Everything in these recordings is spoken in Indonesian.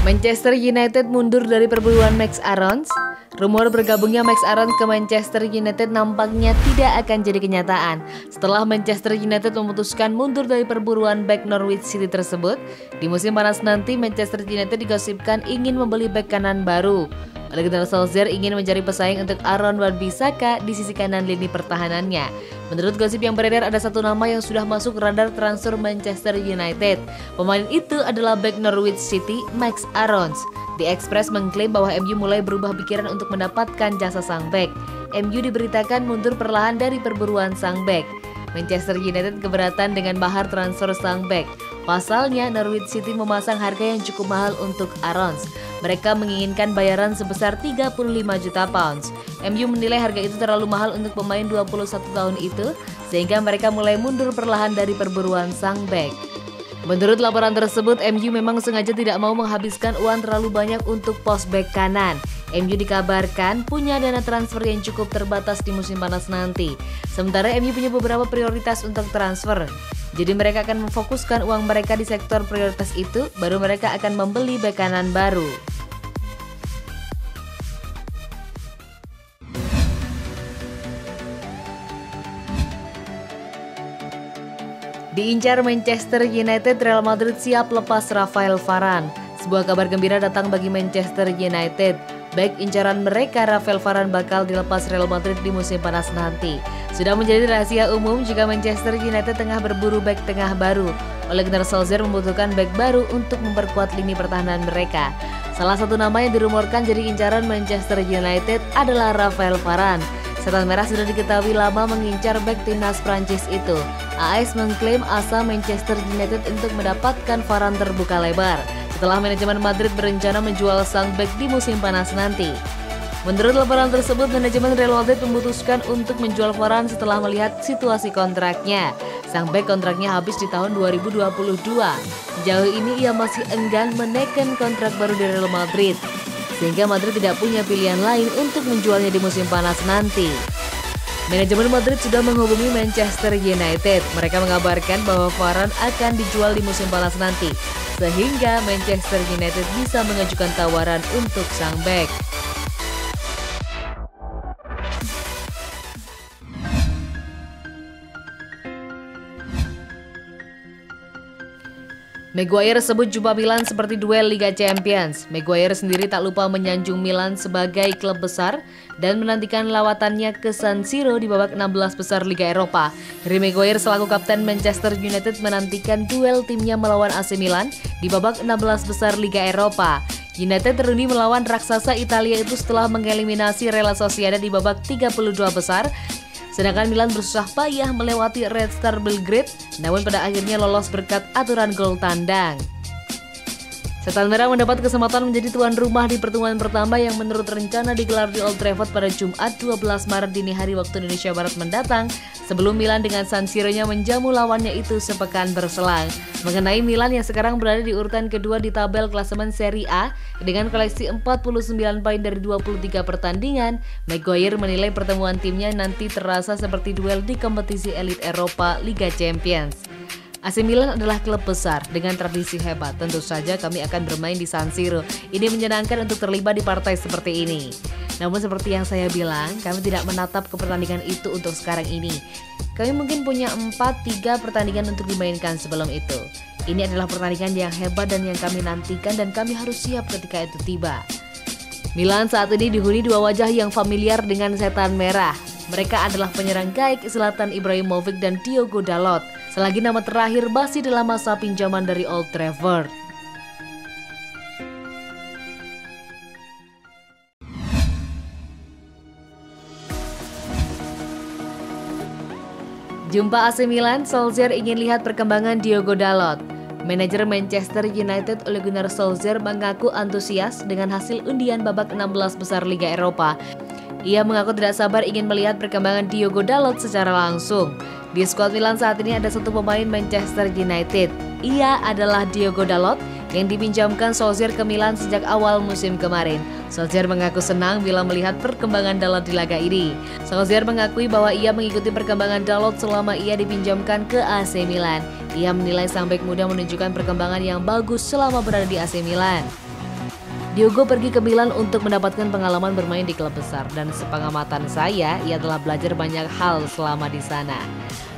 Manchester United mundur dari perburuan Max Aarons. Rumor bergabungnya Max Aarons ke Manchester United nampaknya tidak akan jadi kenyataan setelah Manchester United memutuskan mundur dari perburuan bek Norwich City tersebut. Di musim panas nanti, Manchester United digosipkan ingin membeli bek kanan baru. Ole Gunnar Solskjaer ingin mencari pesaing untuk Aaron Wan-Bissaka di sisi kanan lini pertahanannya. Menurut gosip yang beredar, ada satu nama yang sudah masuk radar transfer Manchester United. Pemain itu adalah bek Norwich City, Max Aarons. The Express mengklaim bahwa MU mulai berubah pikiran untuk mendapatkan jasa sang bek. MU diberitakan mundur perlahan dari perburuan sang bek. Manchester United keberatan dengan mahar transfer sang bek. Pasalnya, Norwich City memasang harga yang cukup mahal untuk Aarons. Mereka menginginkan bayaran sebesar 35 juta pounds. MU menilai harga itu terlalu mahal untuk pemain 21 tahun itu, sehingga mereka mulai mundur perlahan dari perburuan sang bek. Menurut laporan tersebut, MU memang sengaja tidak mau menghabiskan uang terlalu banyak untuk pos bek kanan. MU dikabarkan punya dana transfer yang cukup terbatas di musim panas nanti. Sementara MU punya beberapa prioritas untuk transfer. Jadi mereka akan memfokuskan uang mereka di sektor prioritas itu, baru mereka akan membeli bek kanan baru. Diincar Manchester United, Real Madrid siap lepas Rafael Varane. Sebuah kabar gembira datang bagi Manchester United. Bek incaran mereka, Rafael Varane, bakal dilepas Real Madrid di musim panas nanti. Sudah menjadi rahasia umum jika Manchester United tengah berburu bek tengah baru. Ole Gunnar Solskjaer membutuhkan bek baru untuk memperkuat lini pertahanan mereka. Salah satu nama yang dirumorkan jadi incaran Manchester United adalah Rafael Varane. Setan Merah sudah diketahui lama mengincar bek timnas Prancis itu. AS mengklaim asa Manchester United untuk mendapatkan Varane terbuka lebar setelah manajemen Madrid berencana menjual sang bek di musim panas nanti. Menurut laporan tersebut, manajemen Real Madrid memutuskan untuk menjual Varane setelah melihat situasi kontraknya. Sang bek kontraknya habis di tahun 2022. Sejauh ini ia masih enggan menekan kontrak baru di Real Madrid, sehingga Madrid tidak punya pilihan lain untuk menjualnya di musim panas nanti. Manajemen Madrid sudah menghubungi Manchester United. Mereka mengabarkan bahwa Varane akan dijual di musim panas nanti, sehingga Manchester United bisa mengajukan tawaran untuk sang bek. Maguire sebut jumpa Milan seperti duel Liga Champions. Maguire sendiri tak lupa menyanjung Milan sebagai klub besar dan menantikan lawatannya ke San Siro di babak 16 besar Liga Eropa. Harry Maguire selaku kapten Manchester United menantikan duel timnya melawan AC Milan di babak 16 besar Liga Eropa. United teruni melawan raksasa Italia itu setelah mengeliminasi Real Sociedad di babak 32 besar. Sedangkan Milan bersusah payah melewati Red Star Belgrade, namun pada akhirnya lolos berkat aturan gol tandang. Setan Merah mendapat kesempatan menjadi tuan rumah di pertemuan pertama yang menurut rencana digelar di Old Trafford pada Jumat 12 Maret dini hari waktu Indonesia Barat mendatang, sebelum Milan dengan San Siro-nya menjamu lawannya itu sepekan berselang. Mengenai Milan yang sekarang berada di urutan kedua di tabel klasemen Serie A dengan koleksi 49 poin dari 23 pertandingan, Maguire menilai pertemuan timnya nanti terasa seperti duel di kompetisi elit Eropa Liga Champions. AC Milan adalah klub besar dengan tradisi hebat. Tentu saja kami akan bermain di San Siro. Ini menyenangkan untuk terlibat di partai seperti ini. Namun seperti yang saya bilang, kami tidak menatap ke pertandingan itu untuk sekarang ini. Kami mungkin punya 4-3 pertandingan untuk dimainkan sebelum itu. Ini adalah pertandingan yang hebat dan yang kami nantikan dan kami harus siap ketika itu tiba. Milan saat ini dihuni dua wajah yang familiar dengan Setan Merah. Mereka adalah penyerang gaik Zlatan Ibrahimovic dan Diogo Dalot. Selagi nama terakhir masih dalam masa pinjaman dari Old Trafford. Jumpa AC Milan, Solskjaer ingin lihat perkembangan Diogo Dalot. Manajer Manchester United Ole Gunnar Solskjaer mengaku antusias dengan hasil undian babak 16 besar Liga Eropa. Ia mengaku tidak sabar ingin melihat perkembangan Diogo Dalot secara langsung. Di skuad Milan saat ini ada satu pemain Manchester United. Ia adalah Diogo Dalot yang dipinjamkan Solskjaer ke Milan sejak awal musim kemarin. Solskjaer mengaku senang bila melihat perkembangan Dalot di laga ini. Solskjaer mengakui bahwa ia mengikuti perkembangan Dalot selama ia dipinjamkan ke AC Milan. Ia menilai sang bek muda menunjukkan perkembangan yang bagus selama berada di AC Milan. Diogo pergi ke Milan untuk mendapatkan pengalaman bermain di klub besar dan sepengamatan saya, ia telah belajar banyak hal selama di sana.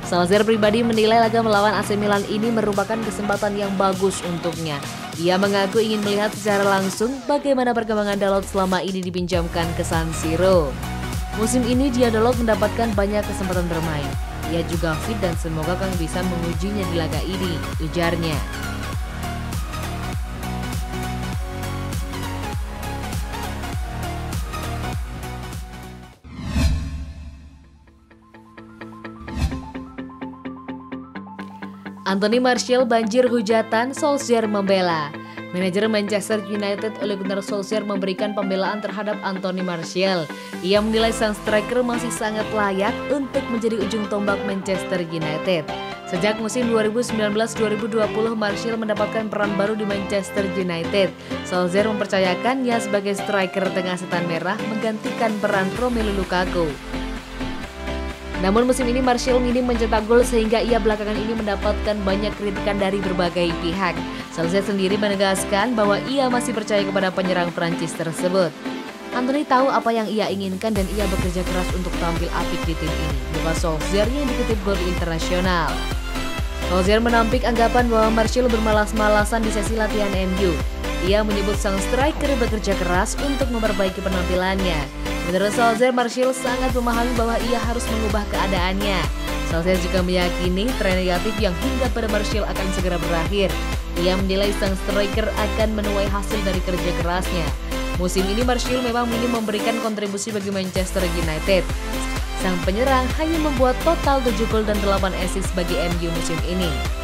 Solskjaer pribadi menilai laga melawan AC Milan ini merupakan kesempatan yang bagus untuknya. Ia mengaku ingin melihat secara langsung bagaimana perkembangan Dalot selama ini dipinjamkan ke San Siro. Musim ini dia Dalot mendapatkan banyak kesempatan bermain. Ia juga fit dan semoga Kang bisa mengujinya di laga ini, ujarnya. Anthony Martial banjir hujatan, Solskjaer membela. Manajer Manchester United Ole Gunnar Solskjaer memberikan pembelaan terhadap Anthony Martial. Ia menilai sang striker masih sangat layak untuk menjadi ujung tombak Manchester United. Sejak musim 2019-2020, Martial mendapatkan peran baru di Manchester United. Solskjaer mempercayakannya sebagai striker tengah setan merah menggantikan peran Romelu Lukaku. Namun musim ini Martial minim mencetak gol sehingga ia belakangan ini mendapatkan banyak kritikan dari berbagai pihak. Solskjaer sendiri menegaskan bahwa ia masih percaya kepada penyerang Prancis tersebut. Anthony tahu apa yang ia inginkan dan ia bekerja keras untuk tampil apik di tim ini, bukan Solskjaer yang dikutip Gol Internasional. Solskjaer menampik anggapan bahwa Martial bermalas-malasan di sesi latihan MU. Ia menyebut sang striker bekerja keras untuk memperbaiki penampilannya. Menurut Solskjaer, Martial sangat memahami bahwa ia harus mengubah keadaannya. Solskjaer juga meyakini tren negatif yang hinggap pada Martial akan segera berakhir. Ia menilai sang striker akan menuai hasil dari kerja kerasnya. Musim ini Martial memang minim memberikan kontribusi bagi Manchester United. Sang penyerang hanya membuat total 7 gol dan 8 assist bagi MU musim ini.